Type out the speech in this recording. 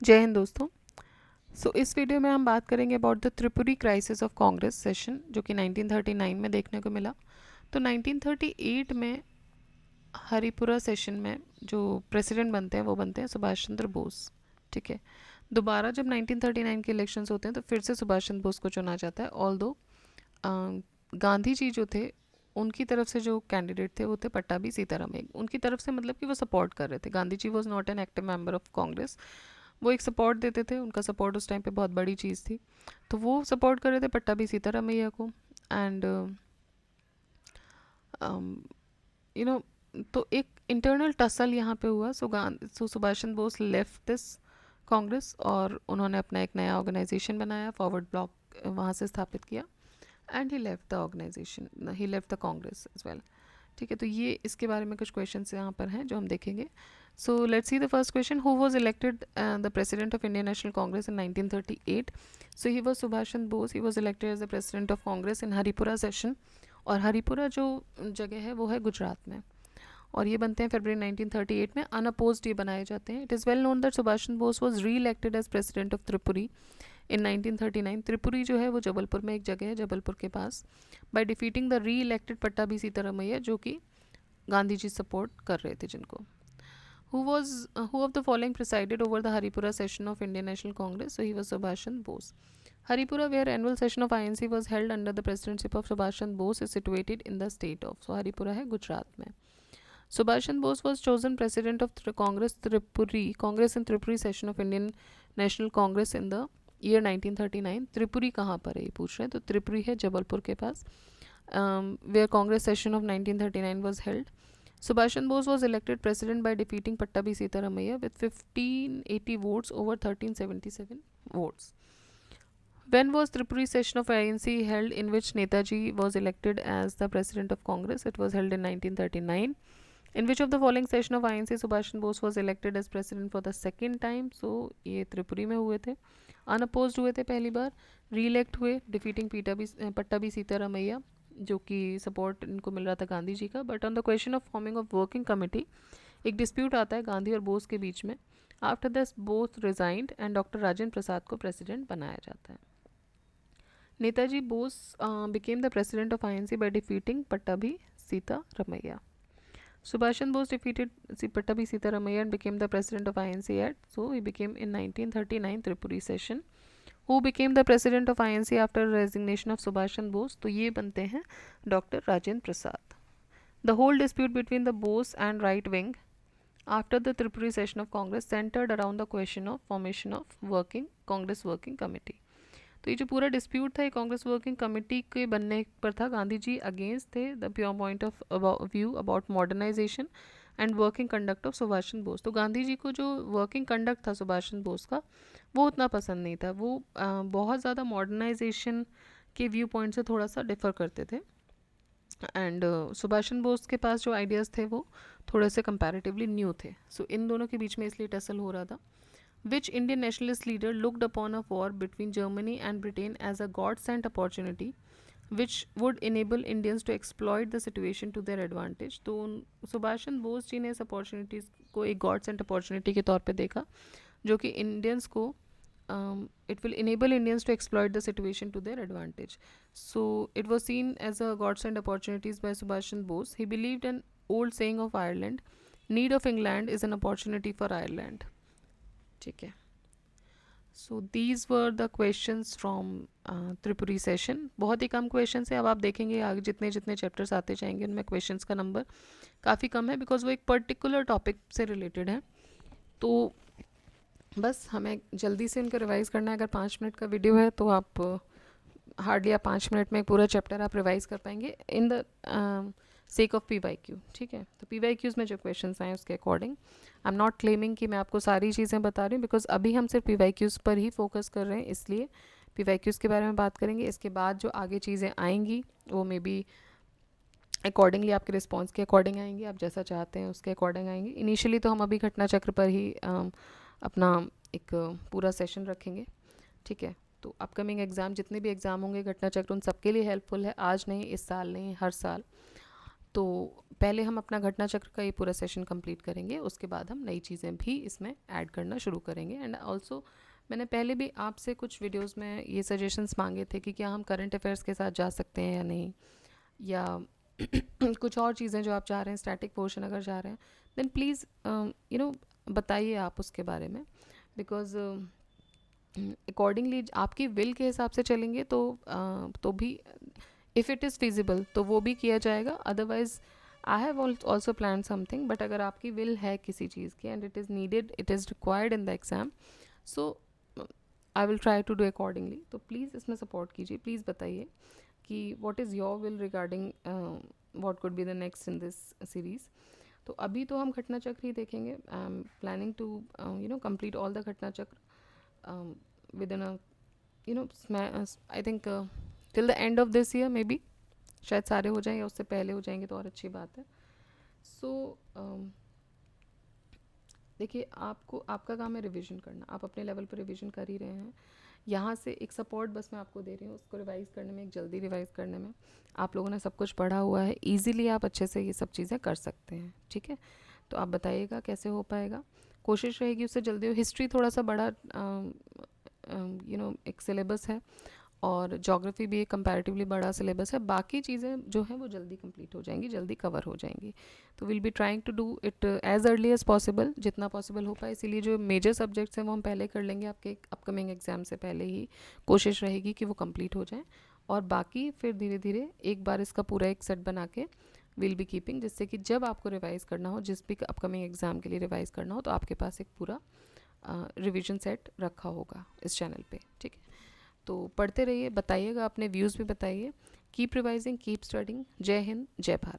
जय हिंद दोस्तों। इस वीडियो में हम बात करेंगे about the Tripuri crisis of Congress session जो कि 1939 में देखने को मिला। तो 1938 में हरिपुरा सेशन में जो प्रेसिडेंट बनते हैं वो बनते हैं सुभाष चंद्र बोस। ठीक है, दोबारा जब 1939 के इलेक्शंस होते हैं तो फिर से सुभाष चंद्र बोस को चुना जाता है। ऑल्दो गांधी जी जो थे उनकी तरफ से जो कैंडिडेट थे वो थे पट्टाभी सीतारामैया। उनकी तरफ से मतलब कि वो सपोर्ट कर रहे थे। Gandhi ji was not an active member of Congress, वो एक सपोर्ट देते थे। उनका सपोर्ट उस टाइम पे बहुत बड़ी चीज़ थी, तो वो सपोर्ट कर रहे थे पट्टाभी सीतारामैया को। एंड यू नो तो एक इंटरनल टसल यहाँ पे हुआ। सो सुभाष चंद्र बोस लेफ्ट दिस कांग्रेस और उन्होंने अपना एक नया ऑर्गेनाइजेशन बनाया, फॉरवर्ड ब्लॉक वहाँ से स्थापित किया। And he left the organization, he left the Congress as well. ठीक है, तो ये इसके बारे में कुछ क्वेश्चंस यहाँ पर हैं जो हम देखेंगे। So let's see the first question, who was elected the president of Indian National Congress in 1938? So he was Subhash Chandra Bose. He was elected as the president of Congress in Haripura session. और हरिपुरा जो जगह है वो है गुजरात में, और ये बनते हैं फरवरी 1938 में। अनअपोज्ड ये बनाए जाते हैं। It is well known that Subhash Chandra Bose was reelected as president of Tripuri इन 1939। त्रिपुरी जो है वो जबलपुर में एक जगह है, जबलपुर के पास, by defeating the reelected Pattabhi Sitaramayya जो कि गांधी जी सपोर्ट कर रहे थे जिनको। Who of the following presided over the Haripura session of Indian National Congress? So he was Subhash Chandra Bose. Haripura, where annual session of INC was held under the presidency of Subhash Chandra Bose, is situated in the state of. So Haripura है गुजरात में. Subhash Chandra Bose was chosen president of Congress in Tripuri session of Indian National Congress in the year 1939. Tripuri कहाँ पर है ये पूछ रहे हैं, तो त्रिपुरी है जबलपुर के पास, where Congress session of 1939 was held. Subhash Chandra Bose was elected president by defeating Pattabhi Sitaramayya with 1580 votes over 1377 votes. When was Tripuri session of INC held in which Netaji was elected as the president of Congress? It was held in 1939. In which of the following session of INC Subhash Chandra Bose was elected as president for the second time? So ये त्रिपुरी में हुए थे। Unopposed हुए थे पहली बार, री-इलेक्ट हुए defeating Pattabhi Sitaramayya जो कि सपोर्ट इनको मिल रहा था गांधी जी का। But on the question of forming of working committee एक डिस्प्यूट आता है गांधी और बोस के बीच में। After this Bose resigned and doctor Rajendra Prasad को प्रेसिडेंट बनाया जाता है। Netaji Bose became the president of INC by defeating Pattabhi Sitaramayya. Subhash Chandra Bose defeated Pattabhi Sitaramayya and became the president of INC so he became in 1939 Tripuri session. Who became the president of INC after resignation of Subhash Chandra Bose? तो ये बनते हैं doctor Rajendra Prasad. The whole dispute between the Bose and right wing after the Tripuri session of Congress centered around the question of formation of Congress working committee. तो ये जो पूरा dispute था ये कांग्रेस वर्किंग कमेटी के बनने पर था. गांधी जी अगेंस्ट थे the pure point of view about modernisation and working conduct of Subhash Chandra Bose. तो गांधी जी को जो वर्किंग कंडक्ट था सुभाष चंद्र बोस का वो उतना पसंद नहीं था. वो बहुत ज़्यादा मॉडर्नाइजेशन के व्यू पॉइंट से थोड़ा सा डिफर करते थे. एंड सुभाष चंद्र बोस के पास जो आइडियाज़ थे वो थोड़े से कंपैरेटिवली न्यू थे. सो इन दोनों के बीच में इसलिए टसल हो रहा था. Which Indian nationalist leader looked upon a war between Germany and Britain as a God-sent opportunity, which would enable Indians to exploit the situation to their advantage? तो सुभाष चंद्र बोस जी ने इस अपॉर्चुनिटी को एक गॉड सेंट अपॉर्चुनिटी के तौर पे देखा जो कि इंडियंस को it will enable Indians to exploit the situation to their advantage. So it was seen as a God sent opportunities by Subhash Chandra Bose. He believed an old saying of Ireland, need of England is an opportunity for Ireland. ठीक है. So these were the questions from Tripuri session. बहुत ही कम question है. अब आप देखेंगे आगे जितने जितने चैप्टर्स आते जाएंगे उनमें क्वेश्चंस का नंबर काफ़ी कम है बिकॉज वो एक पर्टिकुलर टॉपिक से रिलेटेड है. तो बस हमें जल्दी से उनको रिवाइज़ करना है. अगर 5 मिनट का वीडियो है तो आप हार्डली आप 5 मिनट में पूरा चैप्टर आप रिवाइज़ कर पाएंगे in the sake of PYQ. ठीक है, तो PYQs में जो क्वेश्चन आए उसके according. I am not claiming कि मैं आपको सारी चीज़ें बता रही हूँ बिकॉज अभी हम सिर्फ PYQs पर ही फोकस कर रहे हैं, इसलिए PYQs के बारे में बात करेंगे. इसके बाद जो आगे चीज़ें आएंगी वो मे बी अकॉर्डिंगली आपके रिस्पॉन्स के अकॉर्डिंग आएंगी, आप जैसा चाहते हैं उसके अकॉर्डिंग आएंगी. इनिशियली तो हम अभी घटना चक्र पर ही अपना एक पूरा सेशन रखेंगे. ठीक है, तो अपकमिंग एग्ज़ाम जितने भी एग्ज़ाम होंगे घटना चक्र उन सबके लिए हेल्पफुल है. आज नहीं, इस साल नहीं, हर साल. तो पहले हम अपना घटना चक्र का ये पूरा सेशन कंप्लीट करेंगे, उसके बाद हम नई चीज़ें भी इसमें ऐड करना शुरू करेंगे। एंड ऑल्सो मैंने पहले भी आपसे कुछ वीडियोस में ये सजेशंस मांगे थे कि क्या हम करंट अफेयर्स के साथ जा सकते हैं या नहीं, या कुछ और चीज़ें जो आप चाह रहे हैं, स्टैटिक पोर्शन अगर चाह रहे हैं, देन प्लीज़ बताइए आप उसके बारे में। बिकॉज अकॉर्डिंगली आपकी विल के हिसाब से चलेंगे तो भी इफ़ इट इज़ फिजिबल तो वो भी किया जाएगा। Otherwise I have also plan something, but अगर आपकी विल है किसी चीज़ की and it is needed, it is required in the exam, so I will try to do accordingly. तो प्लीज़ इसमें सपोर्ट कीजिए, प्लीज़ बताइए कि what is your will regarding what could be the next in this series. तो अभी तो हम घटना चक्र ही देखेंगे। I am planning to complete all the घटना चक्र with in I think till the end of this year may be, शायद सारे हो जाएं या उससे पहले हो जाएंगे तो और अच्छी बात है। सो देखिए, आपको आपका काम है रिवीजन करना, आप अपने लेवल पर रिवीजन कर ही रहे हैं। यहाँ से एक सपोर्ट बस मैं आपको दे रही हूँ, उसको रिवाइज़ करने में, एक जल्दी रिवाइज़ करने में। आप लोगों ने सब कुछ पढ़ा हुआ है, ईजीली आप अच्छे से ये सब चीज़ें कर सकते हैं, ठीक है। तो आप बताइएगा कैसे हो पाएगा, कोशिश रहेगी उससे जल्दी हो। हिस्ट्री थोड़ा सा बड़ा एक सिलेबस है, और ज्योग्राफी भी एक कंपैरेटिवली बड़ा सिलेबस है। बाकी चीज़ें जो हैं वो जल्दी कंप्लीट हो जाएंगी, जल्दी कवर हो जाएंगी। तो will be trying to do it as early as possible, जितना पॉसिबल हो पाए। इसीलिए जो मेजर सब्जेक्ट्स हैं वो हम पहले कर लेंगे, आपके अपकमिंग एग्जाम से पहले ही कोशिश रहेगी कि वो कंप्लीट हो जाएं। और बाकी फिर धीरे धीरे एक बार इसका पूरा एक सेट बना के विल बी कीपिंग, जिससे कि जब आपको रिवाइज़ करना हो, जिस भी अपकमिंग एग्ज़ाम के लिए रिवाइज़ करना हो, तो आपके पास एक पूरा रिवीजन सेट रखा होगा इस चैनल पे, ठीक है। तो पढ़ते रहिए, बताइएगा, अपने व्यूज़ भी बताइए। Keep revising, keep studying. जय हिंद, जय भारत।